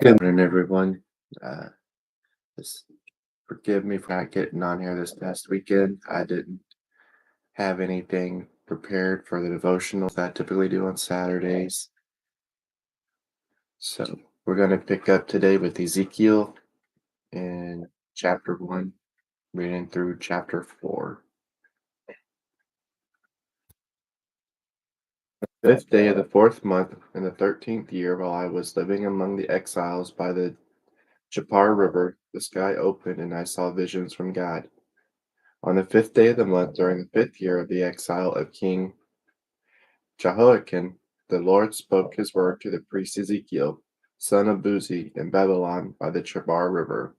Good morning, everyone. Uh, just forgive me for not getting on here this past weekend. I didn't have anything prepared for the devotionals that I typically do on Saturdays. So we're going to pick up today with Ezekiel in chapter 1, reading through chapter 4. Fifth day of the fourth month in the 13th year, while I was living among the exiles by the Chapar River, the sky opened and I saw visions from God. On the fifth day of the month, during the 5th year of the exile of King Jehoiakim, the Lord spoke his word to the priest Ezekiel, son of Buzi, in Babylon by the Chebar River.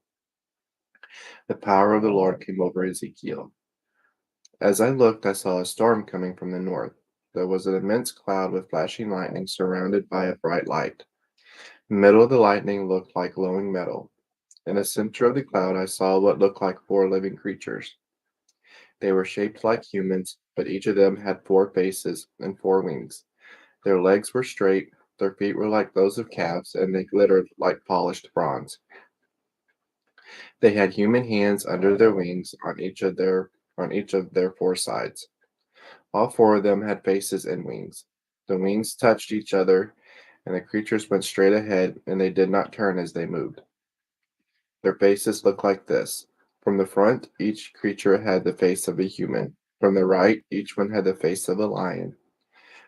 The power of the Lord came over Ezekiel. As I looked, I saw a storm coming from the north. There was an immense cloud with flashing lightning surrounded by a bright light. The middle of the lightning looked like glowing metal. In the center of the cloud, I saw what looked like four living creatures. They were shaped like humans, but each of them had four faces and four wings. Their legs were straight, their feet were like those of calves, and they glittered like polished bronze. They had human hands under their wings on each of their four sides. All four of them had faces and wings. The wings touched each other, and the creatures went straight ahead, and they did not turn as they moved. Their faces looked like this. From the front, each creature had the face of a human. From the right, each one had the face of a lion.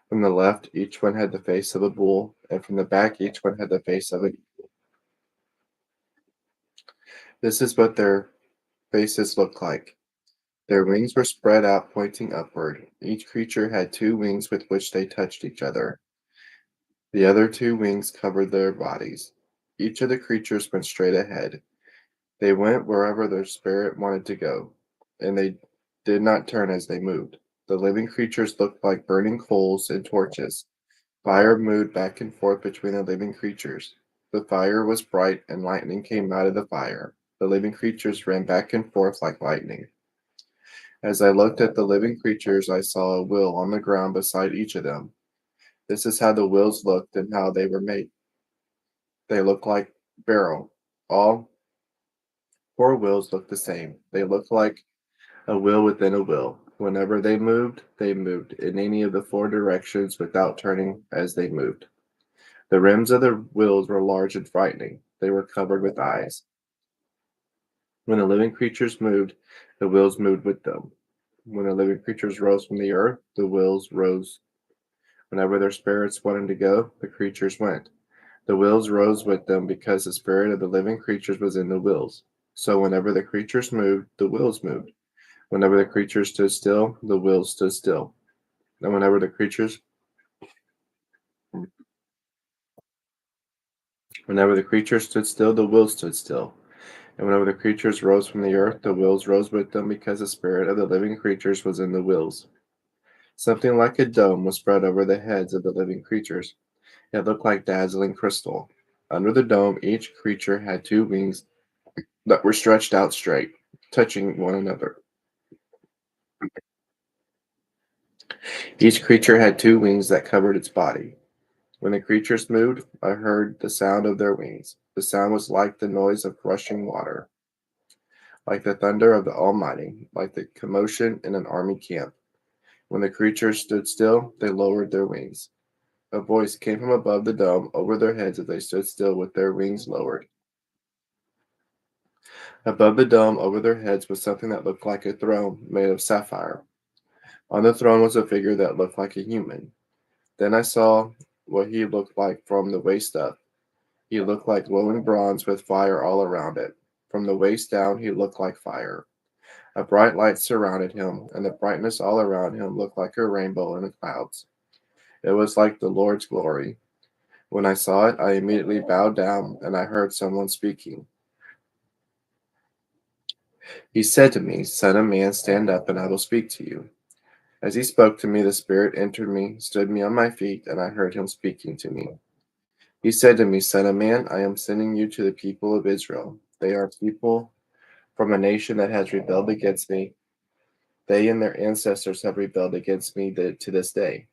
From the left, each one had the face of a bull, and from the back, each one had the face of a. This is what their faces looked like. Their wings were spread out, pointing upward. Each creature had two wings with which they touched each other. The other two wings covered their bodies. Each of the creatures went straight ahead. They went wherever their spirit wanted to go, and they did not turn as they moved. The living creatures looked like burning coals and torches. Fire moved back and forth between the living creatures. The fire was bright, and lightning came out of the fire. The living creatures ran back and forth like lightning. As I looked at the living creatures, I saw a wheel on the ground beside each of them. This is how the wheels looked and how they were made. They looked like barrel. All four wheels looked the same. They looked like a wheel within a wheel. Whenever they moved in any of the four directions without turning as they moved. The rims of the wheels were large and frightening. They were covered with eyes. When the living creatures moved, the wheels moved with them. When the living creatures rose from the earth, the wheels rose. Whenever their spirits wanted to go, the creatures went. The wheels rose with them because the spirit of the living creatures was in the wheels. So whenever the creatures moved, the wheels moved. Whenever the creatures stood still, the wheels stood still. And whenever the creatures stood still, the wheels stood still. And whenever the creatures rose from the earth, the wheels rose with them because the spirit of the living creatures was in the wheels. Something like a dome was spread over the heads of the living creatures. It looked like dazzling crystal. Under the dome, each creature had two wings that were stretched out straight, touching one another. Each creature had two wings that covered its body. When the creatures moved, I heard the sound of their wings. The sound was like the noise of rushing water, like the thunder of the Almighty, like the commotion in an army camp. When the creatures stood still, they lowered their wings. A voice came from above the dome over their heads as they stood still with their wings lowered. Above the dome over their heads was something that looked like a throne made of sapphire. On the throne was a figure that looked like a human. Then I saw what he looked like from the waist up. He looked like glowing bronze with fire all around it. From the waist down, he looked like fire. A bright light surrounded him, and the brightness all around him looked like a rainbow in the clouds. It was like the Lord's glory. When I saw it, I immediately bowed down, and I heard someone speaking. He said to me, "Son of man, stand up, and I will speak to you." As he spoke to me, the Spirit entered me, stood me on my feet, and I heard him speaking to me. He said to me, "Son of man, I am sending you to the people of Israel. They are people from a nation that has rebelled against me. They and their ancestors have rebelled against me to this day.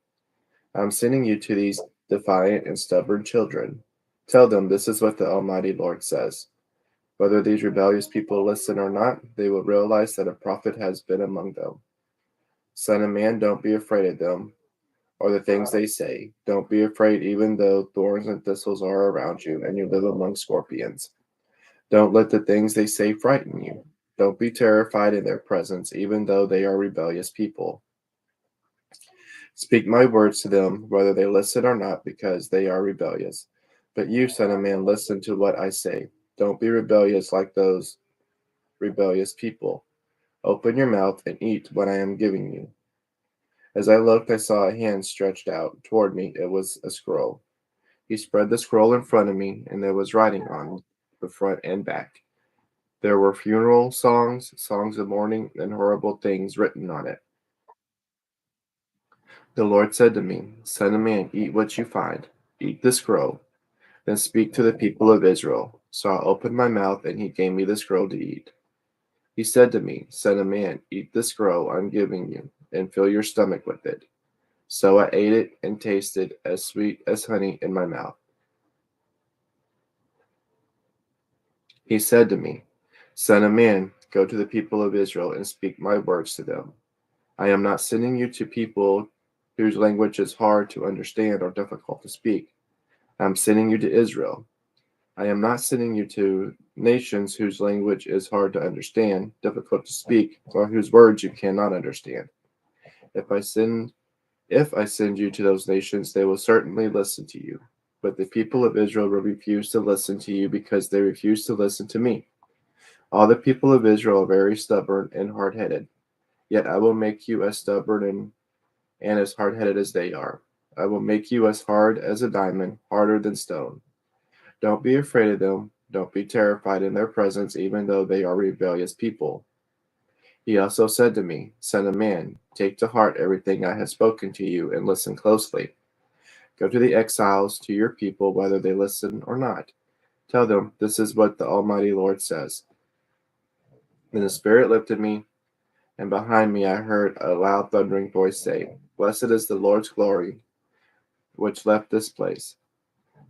I am sending you to these defiant and stubborn children. Tell them, this is what the Almighty Lord says. Whether these rebellious people listen or not, they will realize that a prophet has been among them. Son of man, don't be afraid of them, or the things they say. Don't be afraid, even though thorns and thistles are around you, and you live among scorpions. Don't let the things they say frighten you. Don't be terrified in their presence, even though they are rebellious people. Speak my words to them, whether they listen or not, because they are rebellious. But you, son of man, listen to what I say. Don't be rebellious like those rebellious people. Open your mouth and eat what I am giving you. As I looked, I saw a hand stretched out toward me. It was a scroll. He spread the scroll in front of me, and there was writing on the front and back. There were funeral songs, songs of mourning, and horrible things written on it. The Lord said to me, Son of man, eat what you find. Eat the scroll, then speak to the people of Israel. So I opened my mouth, and he gave me the scroll to eat. He said to me, Son of man, eat the scroll I'm giving you, and fill your stomach with it. So I ate it and tasted as sweet as honey in my mouth. He said to me, Son of man, go to the people of Israel and speak my words to them. I am not sending you to people whose language is hard to understand or difficult to speak. I am sending you to Israel. I am not sending you to nations whose language is hard to understand, difficult to speak, or whose words you cannot understand. If I send If I send you to those nations, they will certainly listen to you. But the people of Israel will refuse to listen to you because they refuse to listen to me. All the people of Israel are very stubborn and hard headed. Yet I will make you as stubborn and as hard headed as they are. I will make you as hard as a diamond, harder than stone. Don't be afraid of them. Don't be terrified in their presence, even though they are rebellious people. He also said to me, Son of man, take to heart everything I have spoken to you and listen closely. Go to the exiles, to your people, whether they listen or not. Tell them, this is what the Almighty Lord says. Then the Spirit lifted me, and behind me I heard a loud thundering voice say, Blessed is the Lord's glory, which left this place.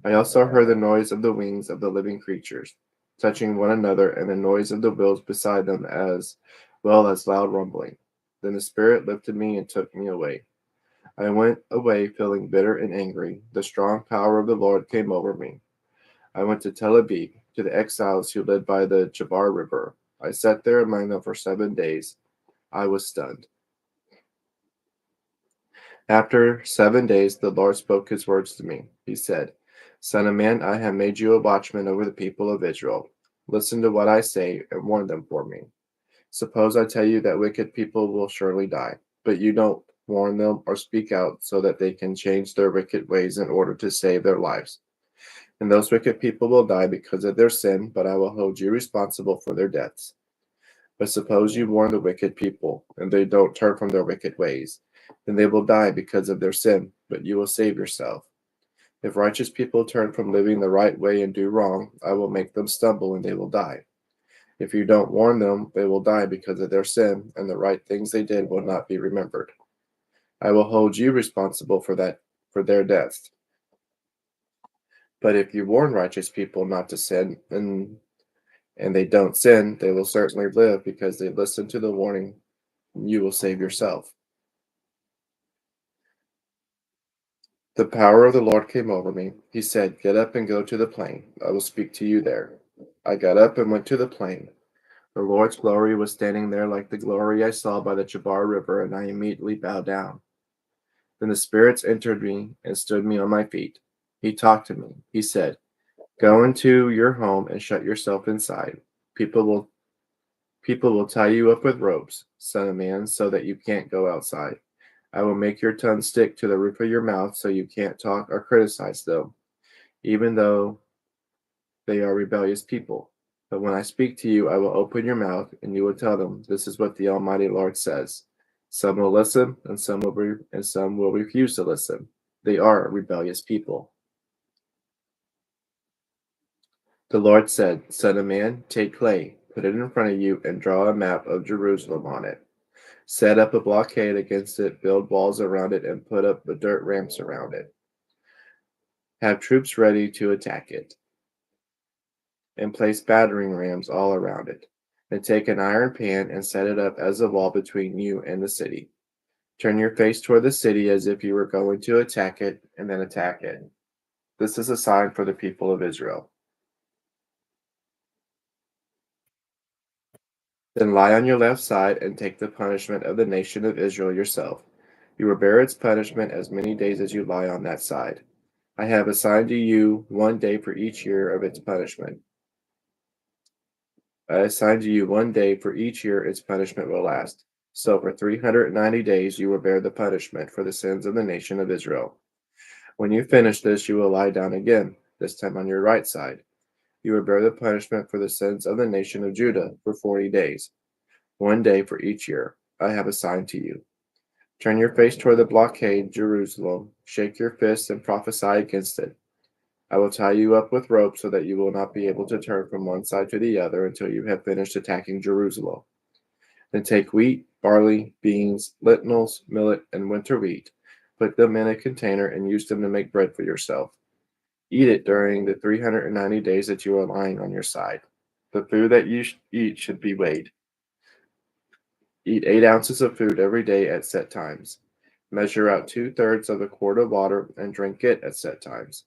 I also heard the noise of the wings of the living creatures, touching one another, and the noise of the wheels beside them, as well as loud rumbling. Then the Spirit lifted me and took me away. I went away feeling bitter and angry. The strong power of the Lord came over me. I went to Tel Aviv, to the exiles who lived by the Chabar River. I sat there among them for 7 days. I was stunned. After 7 days, the Lord spoke his words to me. He said, Son of man, I have made you a watchman over the people of Israel. Listen to what I say and warn them for me. Suppose I tell you that wicked people will surely die, but you don't warn them or speak out so that they can change their wicked ways in order to save their lives. And those wicked people will die because of their sin, but I will hold you responsible for their deaths. But suppose you warn the wicked people, and they don't turn from their wicked ways, then they will die because of their sin, but you will save yourself. If righteous people turn from living the right way and do wrong, I will make them stumble and they will die. If you don't warn them, they will die because of their sin, and the right things they did will not be remembered. I will hold you responsible for their deaths. But if you warn righteous people not to sin, and they don't sin, they will certainly live because they listen to the warning. You will save yourself. The power of the Lord came over me. He said, Get up and go to the plain. I will speak to you there. I got up and went to the plain. The Lord's glory was standing there like the glory I saw by the Chabar River, and I immediately bowed down. Then the spirits entered me and stood me on my feet. He talked to me. He said, Go into your home and shut yourself inside. People will People will tie you up with ropes, son of man, so that you can't go outside. I will make your tongue stick to the roof of your mouth so you can't talk or criticize them, even though they are rebellious people. But when I speak to you, I will open your mouth, and you will tell them, This is what the Almighty Lord says. Some will listen, and some will refuse to listen. They are rebellious people. The Lord said, Son of man, take clay, put it in front of you, and draw a map of Jerusalem on it. Set up a blockade against it, build walls around it, and put up the dirt ramps around it. Have troops ready to attack it, and place battering rams all around it. Then take an iron pan and set it up as a wall between you and the city. Turn your face toward the city as if you were going to attack it, and then attack it. This is a sign for the people of Israel. Then lie on your left side and take the punishment of the nation of Israel yourself. You will bear its punishment as many days as you lie on that side. I have assigned to you 1 day for each year of its punishment. I assign to you 1 day for each year its punishment will last. So for 390 days you will bear the punishment for the sins of the nation of Israel. When you finish this, you will lie down again, this time on your right side. You will bear the punishment for the sins of the nation of Judah for 40 days, 1 day for each year I have assigned to you. Turn your face toward the blockade, Jerusalem. Shake your fists and prophesy against it. I will tie you up with ropes so that you will not be able to turn from one side to the other until you have finished attacking Jerusalem. Then take wheat, barley, beans, lentils, millet, and winter wheat. Put them in a container and use them to make bread for yourself. Eat it during the 390 days that you are lying on your side. The food that you eat should be weighed. Eat 8 ounces of food every day at set times. Measure out 2/3 of a quart of water and drink it at set times.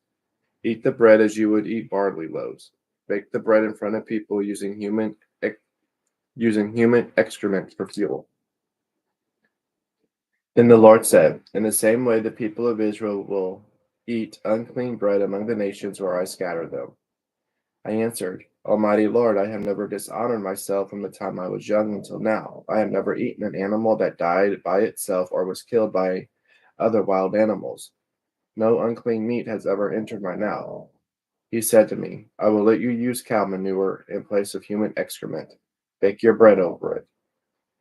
Eat the bread as you would eat barley loaves. Bake the bread in front of people using human excrement for fuel. Then the Lord said, in the same way the people of Israel will eat unclean bread among the nations where I scatter them. I answered, Almighty Lord, I have never dishonored myself from the time I was young until now. I have never eaten an animal that died by itself or was killed by other wild animals. No unclean meat has ever entered my mouth. He said to me, I will let you use cow manure in place of human excrement. Bake your bread over it.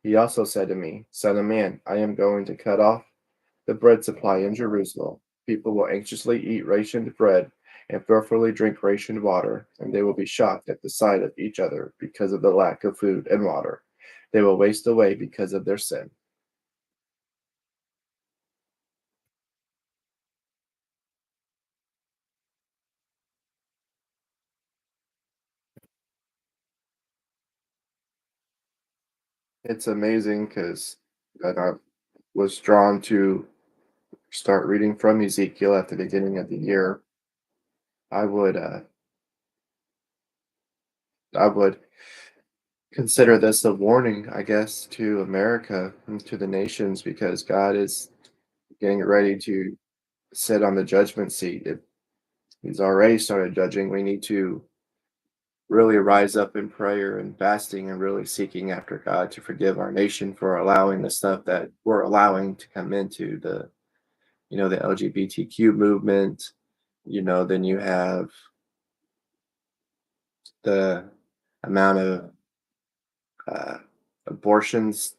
He also said to me, Son of man, I am going to cut off the bread supply in Jerusalem. People will anxiously eat rationed bread and fearfully drink rationed water, and they will be shocked at the sight of each other because of the lack of food and water. They will waste away because of their sin. It's amazing because I was drawn to start reading from Ezekiel at the beginning of the year. I would I would consider this a warning, I guess, to America and to the nations because God is getting ready to sit on the judgment seat. If He's already started judging, we need to really rise up in prayer and fasting and really seeking after God to forgive our nation for allowing the stuff that we're allowing to come into the LGBTQ movement. Then you have the amount of uh, abortions,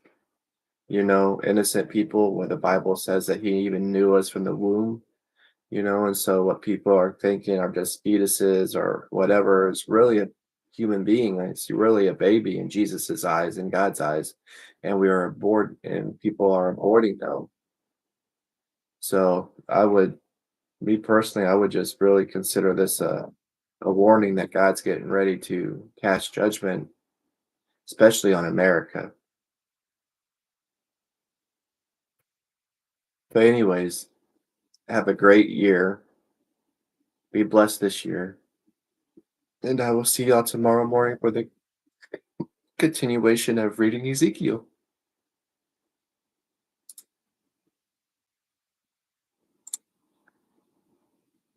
innocent people where the Bible says that he even knew us from the womb, and so what people are thinking are just fetuses or whatever is really a human being. It's really a baby in Jesus's eyes, in God's eyes, and we are bored, and people are aborting them. So me personally, I would just really consider this a warning that God's getting ready to cast judgment, especially on America. But anyways, have a great year. Be blessed this year. And I will see y'all tomorrow morning for the continuation of reading Ezekiel.